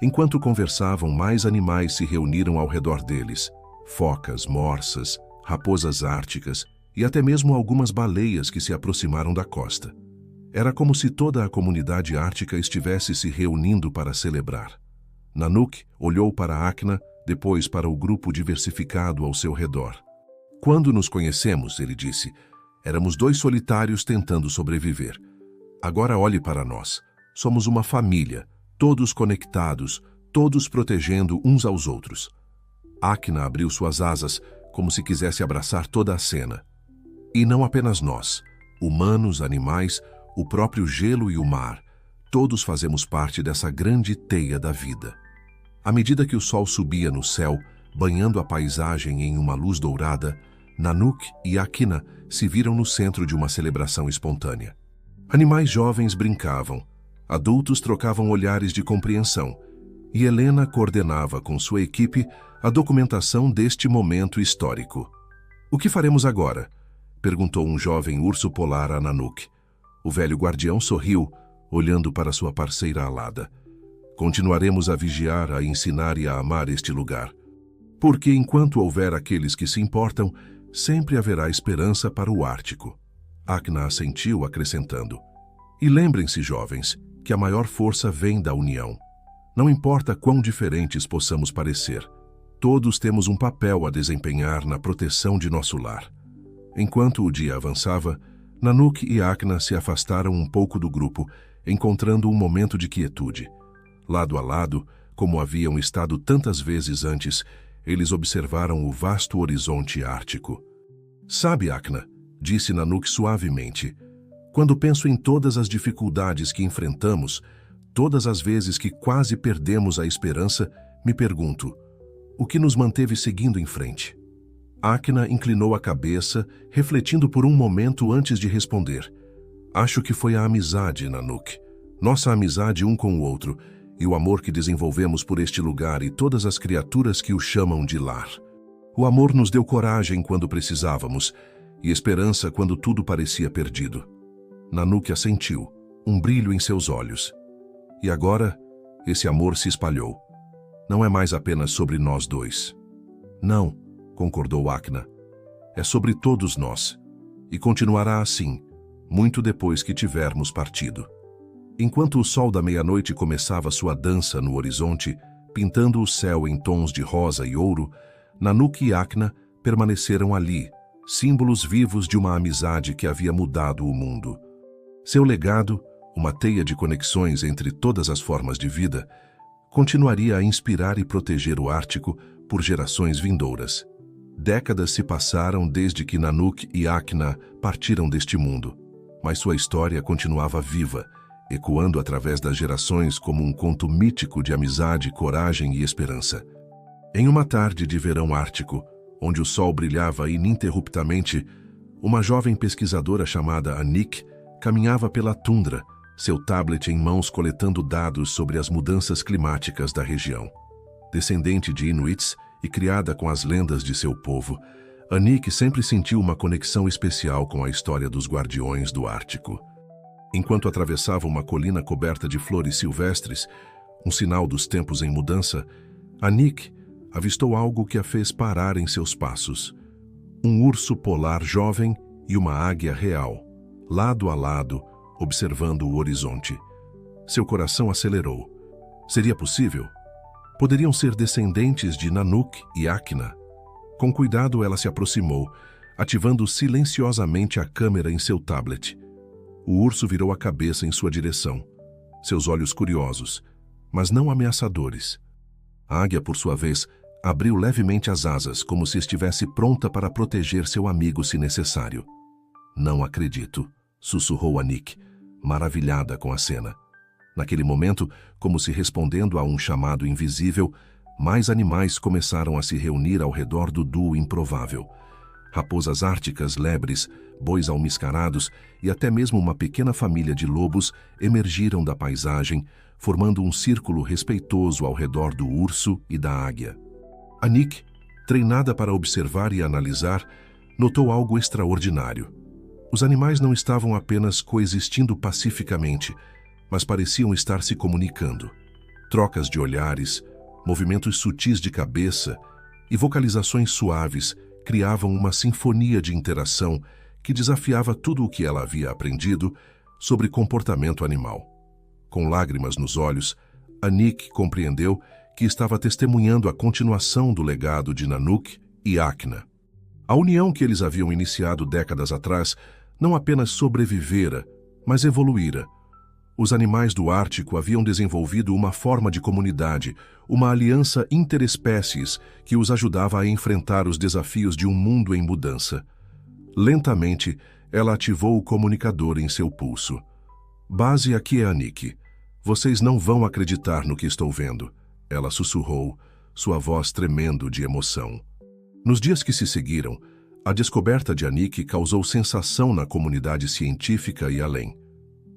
S1: Enquanto conversavam, mais animais se reuniram ao redor deles. Focas, morsas, raposas árticas e até mesmo algumas baleias que se aproximaram da costa. Era como se toda a comunidade ártica estivesse se reunindo para celebrar. Nanook olhou para Akna, depois para o grupo diversificado ao seu redor. Quando nos conhecemos, ele disse, éramos dois solitários tentando sobreviver. Agora olhe para nós. Somos uma família, todos conectados, todos protegendo uns aos outros. Akna abriu suas asas, como se quisesse abraçar toda a cena. E não apenas nós, humanos, animais, o próprio gelo e o mar, todos fazemos parte dessa grande teia da vida. À medida que o sol subia no céu, banhando a paisagem em uma luz dourada, Nanook e Akna se viram no centro de uma celebração espontânea. Animais jovens brincavam, adultos trocavam olhares de compreensão, e Helena coordenava com sua equipe a documentação deste momento histórico. O que faremos agora? Perguntou um jovem urso polar a Nanook. O velho guardião sorriu, olhando para sua parceira alada. Continuaremos a vigiar, a ensinar e a amar este lugar. Porque enquanto houver aqueles que se importam, sempre haverá esperança para o Ártico. Akna assentiu, acrescentando. E lembrem-se, jovens, que a maior força vem da união. Não importa quão diferentes possamos parecer, todos temos um papel a desempenhar na proteção de nosso lar. Enquanto o dia avançava, Nanook e Akna se afastaram um pouco do grupo, encontrando um momento de quietude. Lado a lado, como haviam estado tantas vezes antes, eles observaram o vasto horizonte ártico. Sabe, Akna, disse Nanook suavemente, quando penso em todas as dificuldades que enfrentamos, todas as vezes que quase perdemos a esperança, me pergunto, o que nos manteve seguindo em frente? Akna inclinou a cabeça, refletindo por um momento antes de responder. Acho que foi a amizade, Nanook. Nossa amizade um com o outro, e o amor que desenvolvemos por este lugar e todas as criaturas que o chamam de lar. O amor nos deu coragem quando precisávamos, e esperança quando tudo parecia perdido. Nanook assentiu, um brilho em seus olhos. E agora, esse amor se espalhou. Não é mais apenas sobre nós dois. Não, concordou Akna. É sobre todos nós. E continuará assim, muito depois que tivermos partido. Enquanto o sol da meia-noite começava sua dança no horizonte, pintando o céu em tons de rosa e ouro, Nanook e Akna permaneceram ali, símbolos vivos de uma amizade que havia mudado o mundo. Seu legado, uma teia de conexões entre todas as formas de vida, continuaria a inspirar e proteger o Ártico por gerações vindouras. Décadas se passaram desde que Nanook e Akna partiram deste mundo, mas sua história continuava viva, ecoando através das gerações como um conto mítico de amizade, coragem e esperança. Em uma tarde de verão ártico, onde o sol brilhava ininterruptamente, uma jovem pesquisadora chamada Anik caminhava pela tundra, seu tablet em mãos coletando dados sobre as mudanças climáticas da região. Descendente de Inuits e criada com as lendas de seu povo, Anik sempre sentiu uma conexão especial com a história dos guardiões do Ártico. Enquanto atravessava uma colina coberta de flores silvestres, um sinal dos tempos em mudança, Anik avistou algo que a fez parar em seus passos. Um urso polar jovem e uma águia real, lado a lado, observando o horizonte. Seu coração acelerou. Seria possível? Poderiam ser descendentes de Nanook e Akna. Com cuidado, ela se aproximou, ativando silenciosamente a câmera em seu tablet. O urso virou a cabeça em sua direção, seus olhos curiosos, mas não ameaçadores. A águia, por sua vez, abriu levemente as asas, como se estivesse pronta para proteger seu amigo se necessário. "Não acredito", sussurrou Anik, maravilhada com a cena. Naquele momento, como se respondendo a um chamado invisível, mais animais começaram a se reunir ao redor do duo improvável. Raposas árticas, lebres, bois almiscarados e até mesmo uma pequena família de lobos emergiram da paisagem, formando um círculo respeitoso ao redor do urso e da águia. Anik, treinada para observar e analisar, notou algo extraordinário. Os animais não estavam apenas coexistindo pacificamente, mas pareciam estar se comunicando. Trocas de olhares, movimentos sutis de cabeça e vocalizações suaves criavam uma sinfonia de interação que desafiava tudo o que ela havia aprendido sobre comportamento animal. Com lágrimas nos olhos, Anik compreendeu que estava testemunhando a continuação do legado de Nanook e Akna. A união que eles haviam iniciado décadas atrás não apenas sobrevivera, mas evoluíra. Os animais do Ártico haviam desenvolvido uma forma de comunidade, uma aliança interespécies que os ajudava a enfrentar os desafios de um mundo em mudança. Lentamente, ela ativou o comunicador em seu pulso. "Base aqui é Anik. Vocês não vão acreditar no que estou vendo", ela sussurrou, sua voz tremendo de emoção. Nos dias que se seguiram, a descoberta de Anik causou sensação na comunidade científica e além.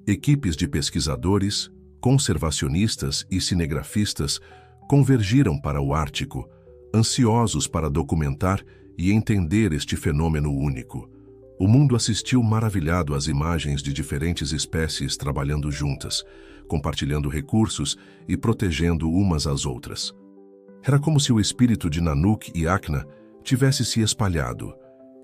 S1: Equipes de pesquisadores, conservacionistas e cinegrafistas convergiram para o Ártico, ansiosos para documentar e entender este fenômeno único. O mundo assistiu maravilhado às imagens de diferentes espécies trabalhando juntas, compartilhando recursos e protegendo umas às outras. Era como se o espírito de Nanook e Akna tivesse se espalhado,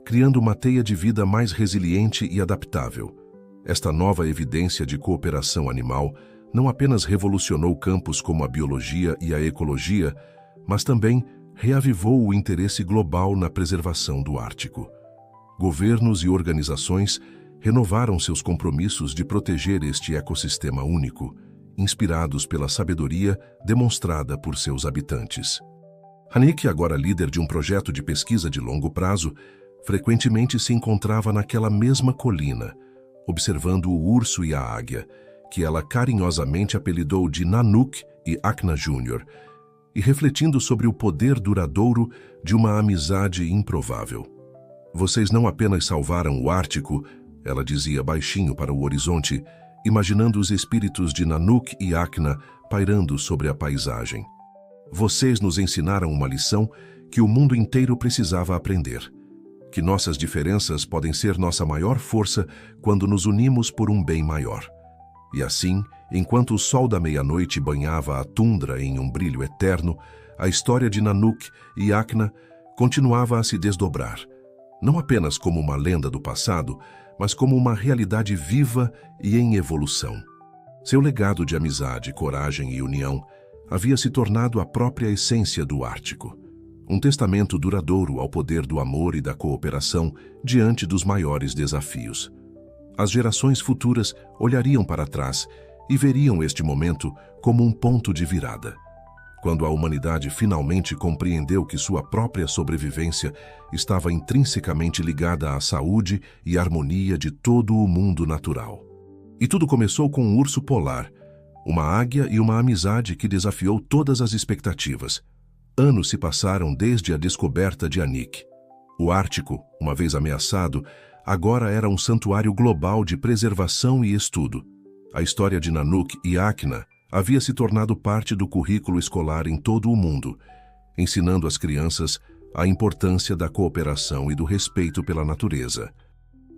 S1: criando uma teia de vida mais resiliente e adaptável. Esta nova evidência de cooperação animal não apenas revolucionou campos como a biologia e a ecologia, mas também reavivou o interesse global na preservação do Ártico. Governos e organizações renovaram seus compromissos de proteger este ecossistema único, inspirados pela sabedoria demonstrada por seus habitantes. Anik, agora líder de um projeto de pesquisa de longo prazo, frequentemente se encontrava naquela mesma colina, observando o urso e a águia, que ela carinhosamente apelidou de Nanook e Akna Jr., e refletindo sobre o poder duradouro de uma amizade improvável. "Vocês não apenas salvaram o Ártico", ela dizia baixinho para o horizonte, imaginando os espíritos de Nanook e Akna pairando sobre a paisagem. "Vocês nos ensinaram uma lição que o mundo inteiro precisava aprender. Que nossas diferenças podem ser nossa maior força quando nos unimos por um bem maior." E assim, enquanto o sol da meia-noite banhava a tundra em um brilho eterno, a história de Nanook e Akna continuava a se desdobrar, não apenas como uma lenda do passado, mas como uma realidade viva e em evolução. Seu legado de amizade, coragem e união havia se tornado a própria essência do Ártico, um testamento duradouro ao poder do amor e da cooperação diante dos maiores desafios. As gerações futuras olhariam para trás e veriam este momento como um ponto de virada, quando a humanidade finalmente compreendeu que sua própria sobrevivência estava intrinsecamente ligada à saúde e harmonia de todo o mundo natural. E tudo começou com um urso polar, uma águia e uma amizade que desafiou todas as expectativas. Anos se passaram desde a descoberta de Anik. O Ártico, uma vez ameaçado, agora era um santuário global de preservação e estudo. A história de Nanook e Akna havia se tornado parte do currículo escolar em todo o mundo, ensinando às crianças a importância da cooperação e do respeito pela natureza.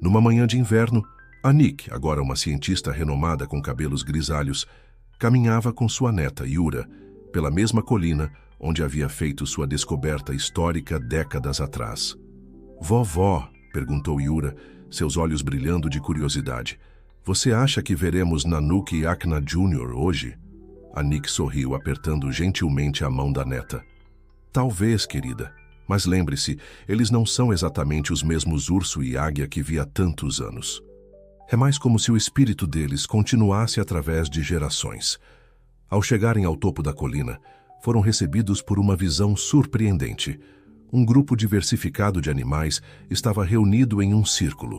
S1: Numa manhã de inverno, Anik, agora uma cientista renomada com cabelos grisalhos, caminhava com sua neta, Yura, pela mesma colina onde havia feito sua descoberta histórica décadas atrás. "Vovó", perguntou Yura, seus olhos brilhando de curiosidade, "você acha que veremos Nanook e Akna Jr. hoje?" Anik sorriu, apertando gentilmente a mão da neta. "Talvez, querida, mas lembre-se, eles não são exatamente os mesmos urso e águia que vi há tantos anos. É mais como se o espírito deles continuasse através de gerações." Ao chegarem ao topo da colina, foram recebidos por uma visão surpreendente. Um grupo diversificado de animais estava reunido em um círculo.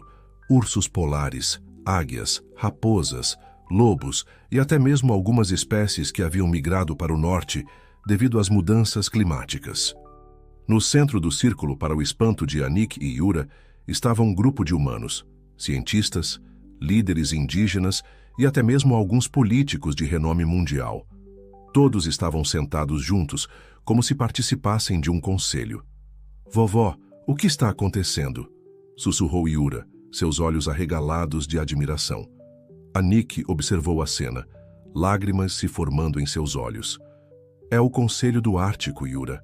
S1: Ursos polares, águias, raposas, lobos e até mesmo algumas espécies que haviam migrado para o norte devido às mudanças climáticas. No centro do círculo, para o espanto de Anik e Yura, estava um grupo de humanos, cientistas, líderes indígenas e até mesmo alguns políticos de renome mundial. Todos estavam sentados juntos, como se participassem de um conselho. "Vovó, o que está acontecendo?" sussurrou Yura, seus olhos arregalados de admiração. Anik observou a cena, lágrimas se formando em seus olhos. "É o Conselho do Ártico, Yura.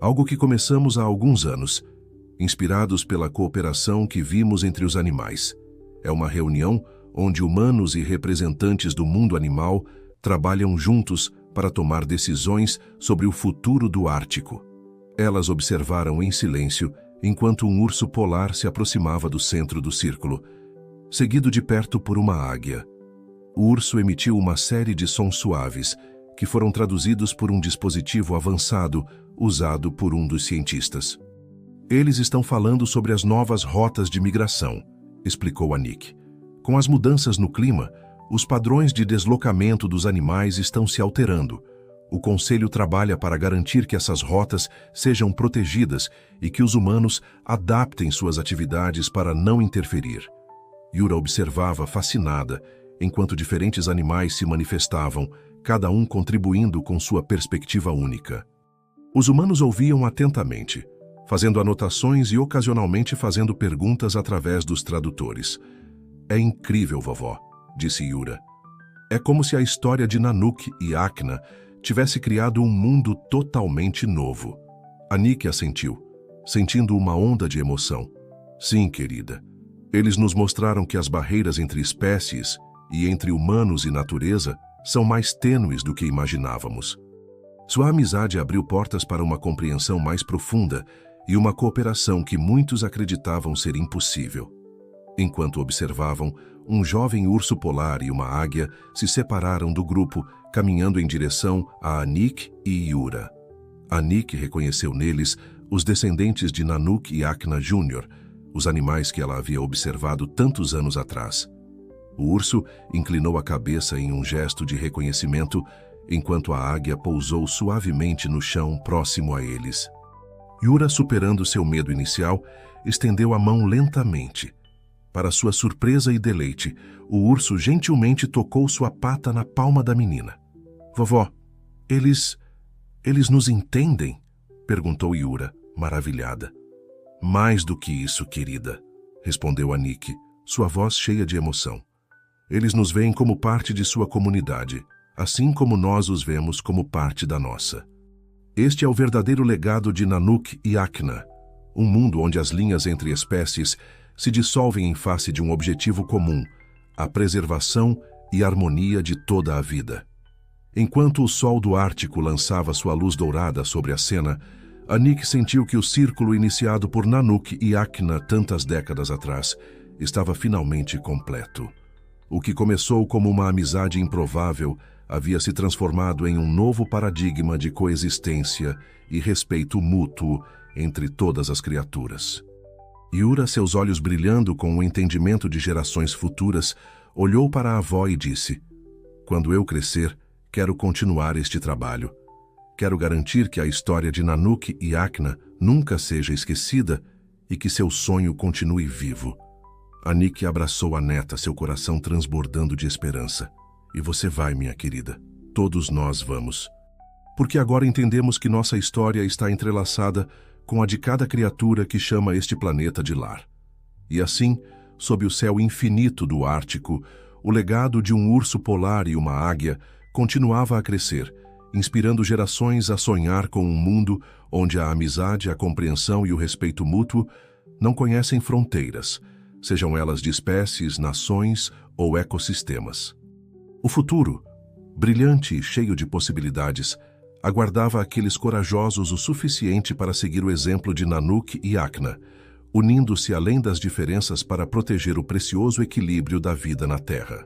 S1: Algo que começamos há alguns anos, inspirados pela cooperação que vimos entre os animais. É uma reunião onde humanos e representantes do mundo animal trabalham juntos para tomar decisões sobre o futuro do Ártico." Elas observaram em silêncio enquanto um urso polar se aproximava do centro do círculo, seguido de perto por uma águia. O urso emitiu uma série de sons suaves, que foram traduzidos por um dispositivo avançado usado por um dos cientistas. "Eles estão falando sobre as novas rotas de migração", explicou Anik. "Com as mudanças no clima, os padrões de deslocamento dos animais estão se alterando. O Conselho trabalha para garantir que essas rotas sejam protegidas e que os humanos adaptem suas atividades para não interferir." Yura observava fascinada, enquanto diferentes animais se manifestavam, cada um contribuindo com sua perspectiva única. Os humanos ouviam atentamente, fazendo anotações e ocasionalmente fazendo perguntas através dos tradutores. "É incrível, vovó", disse Yura. "É como se a história de Nanook e Akna tivesse criado um mundo totalmente novo." Anik assentiu, sentindo uma onda de emoção. "Sim, querida. Eles nos mostraram que as barreiras entre espécies e entre humanos e natureza são mais tênues do que imaginávamos." Sua amizade abriu portas para uma compreensão mais profunda e uma cooperação que muitos acreditavam ser impossível. Enquanto observavam, um jovem urso polar e uma águia se separaram do grupo, caminhando em direção a Anik e Yura. Anik reconheceu neles os descendentes de Nanook e Akna Jr., os animais que ela havia observado tantos anos atrás. O urso inclinou a cabeça em um gesto de reconhecimento, enquanto a águia pousou suavemente no chão próximo a eles. Yura, superando seu medo inicial, estendeu a mão lentamente. Para sua surpresa e deleite, o urso gentilmente tocou sua pata na palma da menina. "Vovó, eles nos entendem?" perguntou Yura, maravilhada. "Mais do que isso, querida", respondeu Anik, sua voz cheia de emoção. "Eles nos veem como parte de sua comunidade, assim como nós os vemos como parte da nossa. Este é o verdadeiro legado de Nanook e Akna, um mundo onde as linhas entre espécies se dissolvem em face de um objetivo comum, a preservação e harmonia de toda a vida." Enquanto o sol do Ártico lançava sua luz dourada sobre a cena, Anik sentiu que o círculo iniciado por Nanook e Akna tantas décadas atrás estava finalmente completo. O que começou como uma amizade improvável havia se transformado em um novo paradigma de coexistência e respeito mútuo entre todas as criaturas. Yura, seus olhos brilhando com o entendimento de gerações futuras, olhou para a avó e disse: "Quando eu crescer, quero continuar este trabalho. Quero garantir que a história de Nanook e Akna nunca seja esquecida e que seu sonho continue vivo." Anik abraçou a neta, seu coração transbordando de esperança. "E você vai, minha querida. Todos nós vamos. Porque agora entendemos que nossa história está entrelaçada com a de cada criatura que chama este planeta de lar. E assim, sob o céu infinito do Ártico, o legado de um urso polar e uma águia continuava a crescer, inspirando gerações a sonhar com um mundo onde a amizade, a compreensão e o respeito mútuo não conhecem fronteiras, sejam elas de espécies, nações ou ecossistemas. O futuro, brilhante e cheio de possibilidades, aguardava aqueles corajosos o suficiente para seguir o exemplo de Nanook e Akna, unindo-se além das diferenças para proteger o precioso equilíbrio da vida na Terra.